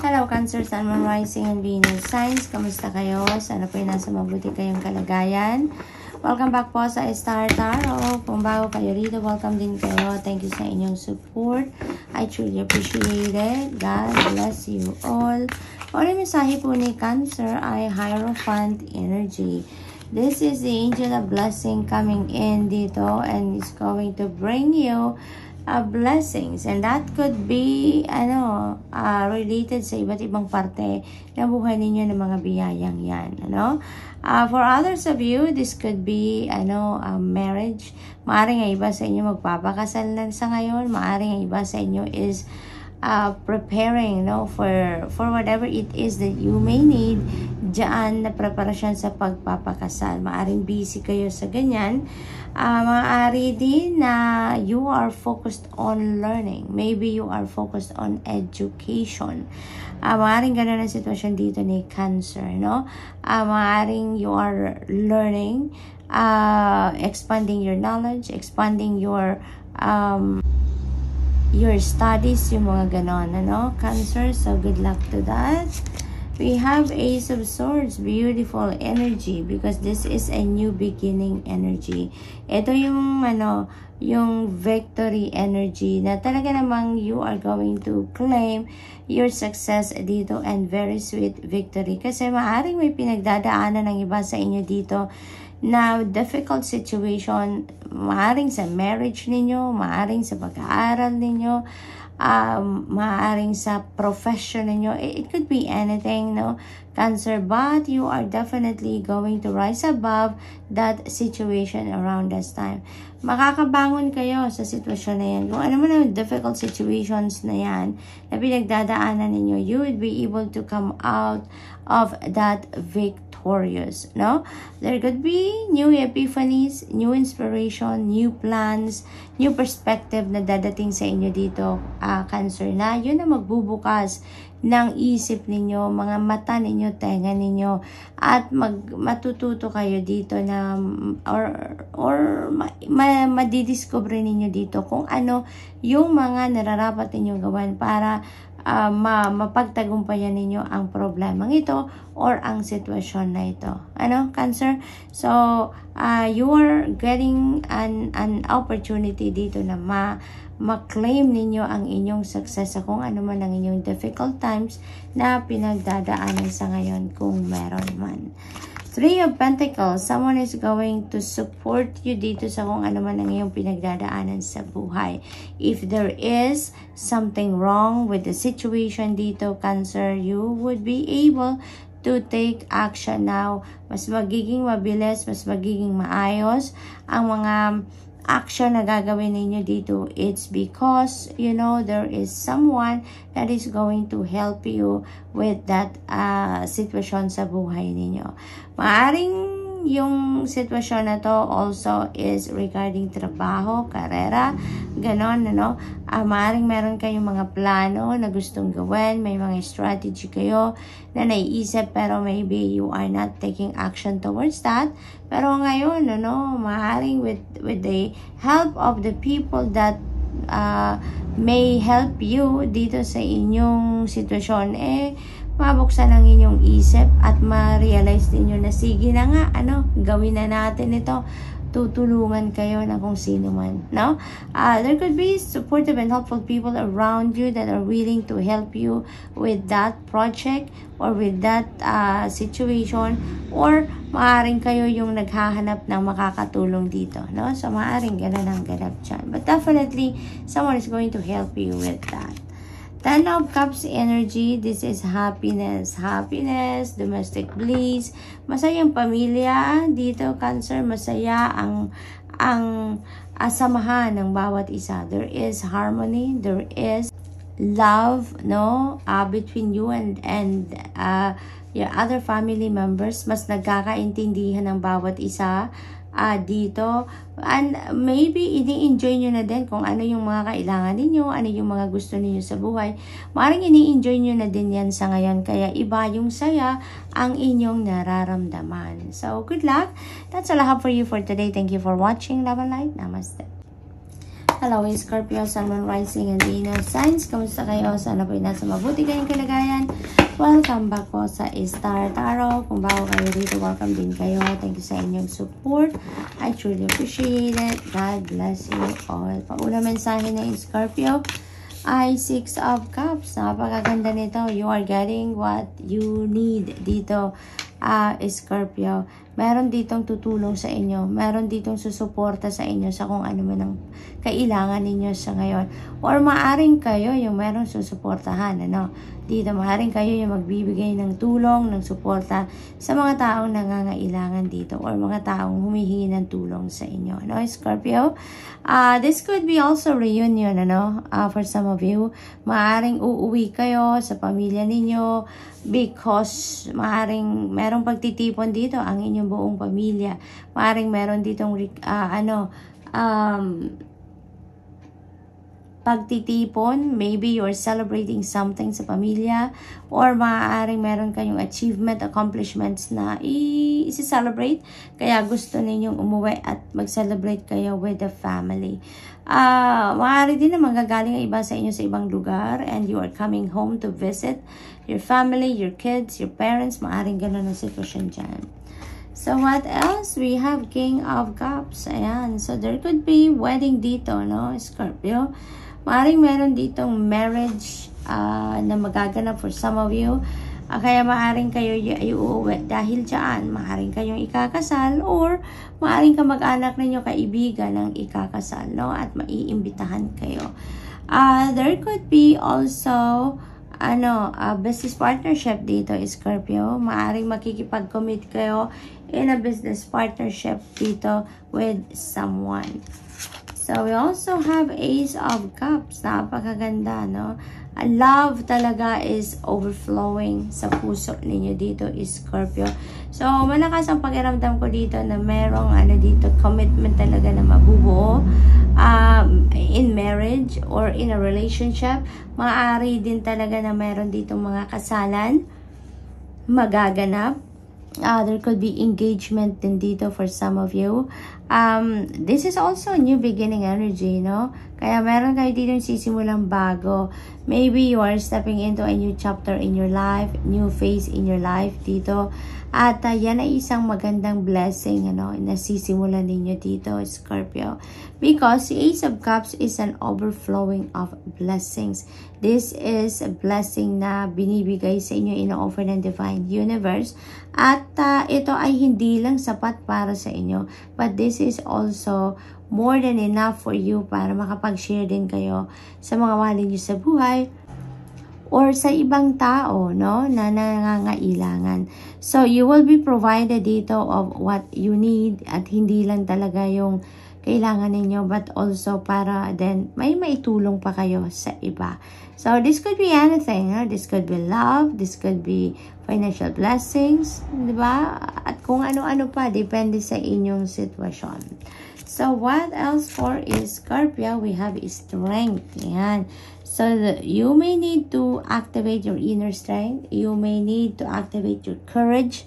Hello Cancer, Sun, Moon, Rising, and Venus signs. Kamusta kayo? Sana po nasa mabuti kayong kalagayan. Welcome back po sa Star Tarot. Kung bago kayo rito, welcome din kayo. Thank you sa inyong support. I truly appreciate it. God bless you all. Ang mensahe po ni Cancer ay Hierophant energy. This is the angel of blessing coming in dito and is going to bring you blessings, and that could be related sa iba't ibang parte ng buhay ninyo ng mga biyayang yan, for others of you, this could be marriage. Maaring ang iba sa inyo magpapakasal na sa ngayon, maaring ang iba sa inyo is preparing for whatever it is that you may need dyan na preparasyon sa pagpapakasal. Maaring busy kayo sa ganyan. Maaari din na you are focused on learning. Maybe you are focused on education. Maaring ganun ang sitwasyon dito ni Cancer, maaring you are learning, expanding your knowledge, expanding your studies, yung mga ganon, Cancer. So good luck to that. We have Ace of Swords, beautiful energy, because this is a new beginning energy. Ito yung yung victory energy na talaga namang you are going to claim your success dito and very sweet victory. Kasi maaring may pinagdadaanan ng iba sa inyo dito na difficult situation, maaring sa marriage ninyo, maaring sa pag-aaral ninyo, maaring sa profession ninyo. It could be anything, Cancer, but you are definitely going to rise above that situation around this time. Makakabangon kayo sa sitwasyon na yan. Kung ano man ang difficult situations na yan na pinagdadaanan ninyo, you will be able to come out of that victorious, There could be new epiphanies, new inspiration, new plans, new perspective na dadating sa inyo dito, Cancer, na yun na magbubukas ng isip ninyo, mga mata ninyo, tenga ninyo, at matututo kayo dito na madidiscover ninyo dito kung ano yung mga nararapat ninyong gawin para mapagtagumpayan ninyo ang problemang ito or ang sitwasyon na ito. Cancer? So, you are getting an opportunity dito na ma-claim ninyo ang inyong success sa kung ano man ang inyong difficult times na pinagdadaanan sa ngayon kung meron man. Three of Pentacles, someone is going to support you dito sa kung ano man ang iyong pinagdadaanan sa buhay. If there is something wrong with the situation dito, Cancer, you would be able to take action now. Mas magiging mabilis, mas magiging maayos ang mga action na gagawin ninyo dito. It's because there is someone that is going to help you with that situation sa buhay ninyo. Maaring yung sitwasyon na to also is regarding trabaho, karera, ganon, maaring meron kayong mga plano na gustong gawin, may mga strategy kayo na naiisip pero maybe you are not taking action towards that. Pero ngayon, maaring with the help of the people that may help you dito sa inyong sitwasyon, mabuksan ang inyong isip at ma-realize ninyo na sige na nga, gawin na natin ito. Tutulungan kayo na kung sino man, there could be supportive and helpful people around you that are willing to help you with that project or with that situation, or maaring kayo yung naghahanap ng makakatulong dito, so maaring ganun ang ganap dyan. But definitely, someone is going to help you with that. Ten of Cups energy, this is happiness, domestic bliss, masayang pamilya dito, Cancer, masaya ang samahan ng bawat isa. There is harmony, there is love, between you and your other family members. Mas nagkakaintindihan ng bawat isa dito, and maybe ini-enjoy nyo na din kung ano yung mga kailangan ninyo, ano yung mga gusto ninyo sa buhay. Maaaring ini-enjoy nyo na din yan sa ngayon, kaya iba yung saya ang inyong nararamdaman. So, good luck. That's all I have for you for today. Thank you for watching. Love and light. Namaste. Hello, Scorpio, Sun, Moon, Rising, and Venus signs. Kamusta kayo? Sana po nasa mabuti kayong kalagayan. Welcome back po sa Star Tarot. Kung bago kayo dito, welcome din kayo. Thank you sa inyong support. I truly appreciate it. God bless you all. Pauna mensahe na Scorpio ay 6 of Cups. Napakaganda nito. You are getting what you need dito, Scorpio. Meron ditong tutulong sa inyo. Meron ditong susuporta sa inyo sa kung ano man ang kailangan ninyo sa ngayon. Or maaring kayo yung meron susuportahan. Dito maaring kayo yung magbibigay ng tulong, ng suporta sa mga taong nangangailangan dito. Or mga taong humihingi ng tulong sa inyo. Scorpio? This could be also reunion, for some of you. Maaring uuwi kayo sa pamilya ninyo because maaring merong pagtitipon dito ang inyong buong pamilya. Maaring meron ditong pagtitipon. Maybe you're celebrating something sa pamilya, or maaaring meron kayong achievement, accomplishments na i-celebrate. Kaya gusto ninyong umuwi at mag-celebrate kayo with the family. Maaari din na magagaling ang iba sa inyo sa ibang lugar and you are coming home to visit your family, your kids, your parents. Maaring ganun ang sitwasyon dyan. So, what else? We have King of Cups. Ayan. So, there could be wedding dito, Scorpio? Maaring meron ditong marriage na magaganap for some of you. Kaya maaring kayo ay uuwi dahil dyan. Maaring kayong ikakasal or maaring kamag-anak ninyo, kaibigan ng ikakasal, at maiimbitahan kayo. There could be also business partnership dito, Scorpio. Maaring makikipag-commit kayo in a business partnership dito with someone. So, we also have Ace of Cups. Napakaganda, Love talaga is overflowing sa puso ninyo dito, Scorpio. So, malakas ang pakiramdam ko dito na merong dito, commitment talaga na mabubuo in marriage or in a relationship. Maaari din talaga na meron dito mga kasalan magaganap. There could be engagement din dito for some of you. This is also new beginning energy, Kaya meron kayo dito sisimulang bago. Maybe you are stepping into a new chapter in your life, new phase in your life dito. At yan ay isang magandang blessing, nasisimulan ninyo dito, Scorpio. Because the Ace of Cups is an overflowing of blessings. This is a blessing na binibigay sa inyo, ino-offer ng Divine Universe. At ito ay hindi lang sapat para sa inyo, but this is also more than enough for you para makapag-share din kayo sa mga mahal niyo sa buhay or sa ibang tao, na nangangailangan. So, you will be provided dito of what you need at hindi lang talaga yung kailangan ninyo, but also para then may maitulong pa kayo sa iba. So, this could be anything. This could be love. This could be financial blessings. Diba? At kung ano-ano pa, depende sa inyong sitwasyon. So, what else for Scorpio? We have strength. Yan. So, you may need to activate your inner strength. You may need to activate your courage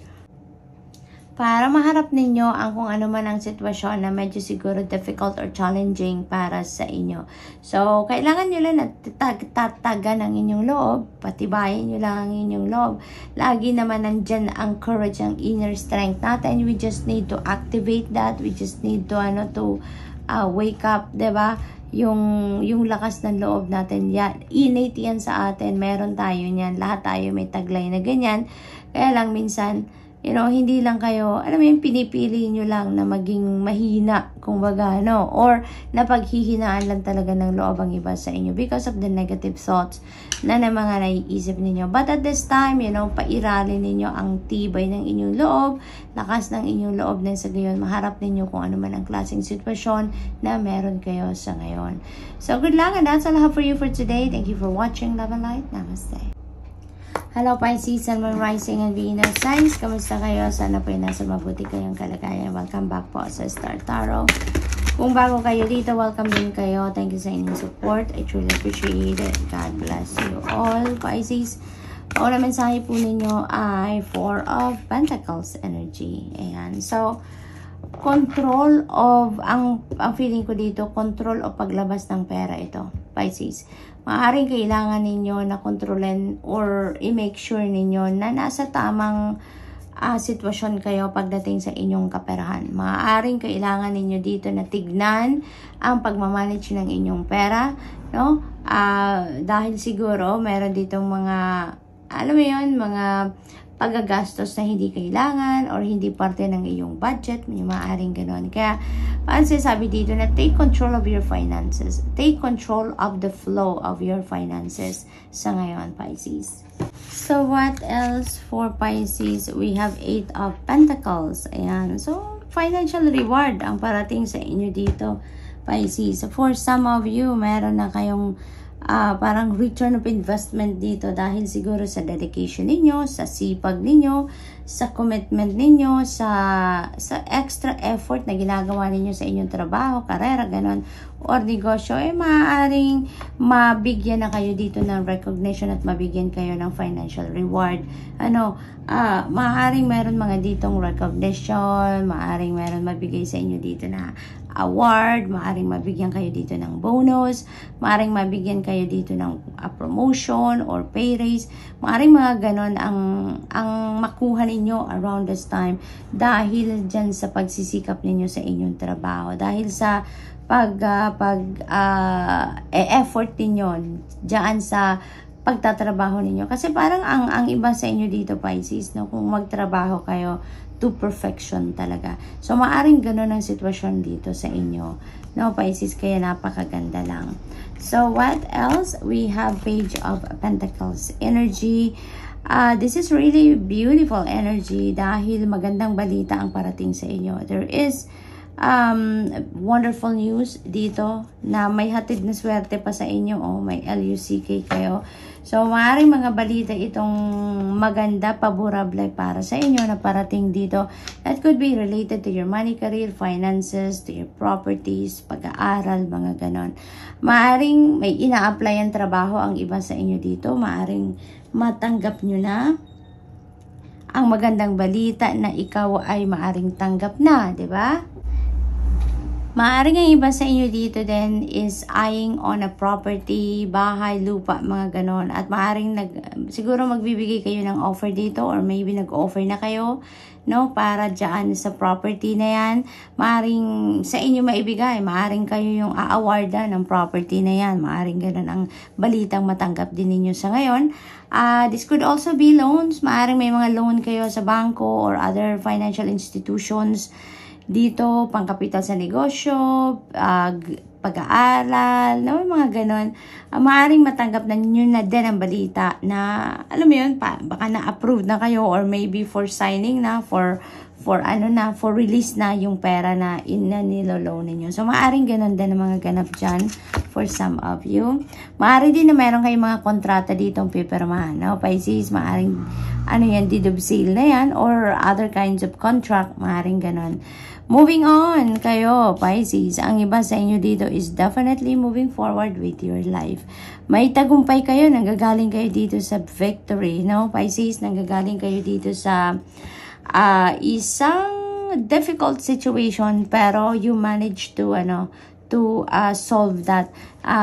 para maharap ninyo ang kung ano man ang sitwasyon na medyo siguro difficult or challenging para sa inyo. So, kailangan nyo lang tatagan ang inyong loob, patibayin nyo lang ang inyong loob. Lagi naman nandyan ang courage, ang inner strength natin. We just need to activate that. We just need to wake up, diba? Yung lakas ng loob natin, yan, innate yan sa atin. Meron tayo niyan. Lahat tayo may taglay na ganyan. Kaya lang minsan, hindi lang kayo, pinipili nyo lang na maging mahina, kumbaga, or napaghihinaan lang talaga ng loob ang iba sa inyo because of the negative thoughts na mga naiisip ninyo. But at this time, pairalin ninyo ang tibay ng inyong loob, lakas ng inyong loob na sa gayon, maharap ninyo kung ano man ang klaseng sitwasyon na meron kayo sa ngayon. So, good luck, and that's all I have for you for today. Thank you for watching. Love and light. Namaste. Hello Pisces, Sun, Moon, Rising, and Venus signs. Kamusta kayo? Sana po nasa mabuti kayong kalagayan. Welcome back po sa Star Tarot. Kung bago kayo dito, welcome din kayo. Thank you sa inyong support. I truly appreciate it. God bless you all, Pisces. Ang una mensahe po ninyo ay 4 of Pentacles energy. Ayan. So, control of, ang feeling ko dito, control o paglabas ng pera ito, Pisces. Maaaring kailangan ninyo na kontrolin or i-make sure ninyo na nasa tamang sitwasyon kayo pagdating sa inyong kaperahan. Maaaring kailangan ninyo dito na tignan ang pagmamanage ng inyong pera, no? Dahil siguro meron ditong mga, alam mo yun, mga paggagastos na hindi kailangan or hindi parte ng iyong budget, may maaaring gano'n. Kaya, paano sabi dito na take control of your finances. Take control of the flow of your finances sa ngayon, Pisces. So, what else for Pisces? We have 8 of Pentacles. Ayan. So, financial reward ang parating sa inyo dito, Pisces. For some of you, meron na kayong parang return of investment dito dahil siguro sa dedication ninyo, sa sipag ninyo, sa commitment ninyo, sa extra effort na ginagawa ninyo sa inyong trabaho, karera, ganon, or negosyo, maaaring mabigyan na kayo dito ng recognition at mabigyan kayo ng financial reward. Maaaring meron mga ditong recognition, maaaring meron mabigay sa inyo dito na award, maaaring mabigyan kayo dito ng bonus, maaaring mabigyan kayo dito ng promotion or pay raise, maaaring mga ganon ang makuha ninyo around this time dahil dyan sa pagsisikap ninyo sa inyong trabaho, dahil sa effort ninyo dyan sa pagtatrabaho ninyo. Kasi parang ang iba sa inyo dito, Pisces, no, kung magtrabaho kayo to perfection talaga. So, maaring ganun ang sitwasyon dito sa inyo. No, Pisces, kaya napakaganda lang. So, what else? We have Page of Pentacles energy. This is really beautiful energy dahil magandang balita ang parating sa inyo. There is wonderful news dito na may hatid na swerte pa sa inyo. May LUCK kayo. So, maaaring mga balita itong maganda, paborable para sa inyo na parating dito. That could be related to your money, career, finances, to your properties, pag-aaral, mga ganon. Maaaring may ina-apply ang trabaho ang iba sa inyo dito. Maaaring matanggap nyo na ang magandang balita na ikaw ay maaaring tanggap na, di ba? Maaaring ang iba sa inyo dito din is eyeing on a property, bahay, lupa, mga ganon. At maaaring siguro magbibigay kayo ng offer dito or maybe nag-offer na kayo, no, para dyan sa property na yan. Maaaring sa inyo maibigay, maaaring kayo yung a-awardan ng property na yan. Maaaring ganon ang balitang matanggap din ninyo sa ngayon. This could also be loans. Maaaring may mga loan kayo sa bangko or other financial institutions dito, pangkapital sa negosyo, pag-aaral, mga ganon. Maaaring matanggap na ninyo na din ang balita na, alam mo yun, baka na-approve na kayo or maybe for signing na, for release na yung pera na niloloan ninyo. So, maaaring ganon din ang mga ganap dyan for some of you. Maaari din na meron kayong mga kontrata ditong pipirmahan. No? Pisces, maaaring deed of sale na yan or other kinds of contract, maaaring ganon. Moving on kayo, Pisces, ang iba sa inyo dito is definitely moving forward with your life. May tagumpay kayo, nanggagaling kayo dito sa victory, no? Pisces, nanggagaling kayo dito sa isang difficult situation pero you manage to solve that.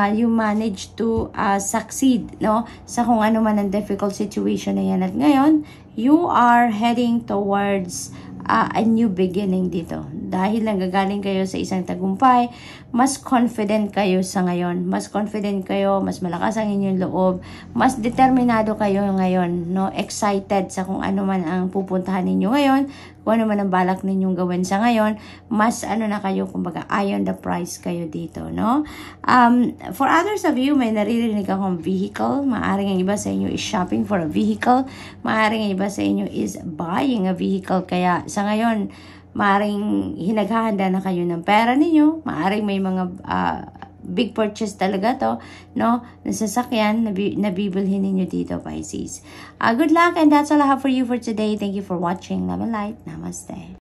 You manage to succeed, no? Sa kung ano man ang difficult situation na yan. At ngayon, you are heading towards a new beginning dito. Dahil nanggagaling kayo sa isang tagumpay, mas confident kayo sa ngayon. Mas confident kayo, mas malakas ang inyong loob, mas determinado kayo ngayon, no? Excited sa kung ano man ang pupuntahan ninyo ngayon, kung ano man ang balak ninyong gawin sa ngayon, mas na kayo, kumbaga, eye on the prize kayo dito, no? For others of you, may naririnig akong vehicle. Maaring ang iba sa inyo is shopping for a vehicle. Maaring ang iba sa inyo is buying a vehicle. Kaya sa ngayon, maaring hinaghahanda na kayo ng pera ninyo. Maaring may mga big purchase talaga to, no? Nasasakyan, nabibilhin ninyo dito, Pisces. Good luck, and that's all I have for you for today. Thank you for watching. Love and light. Namaste.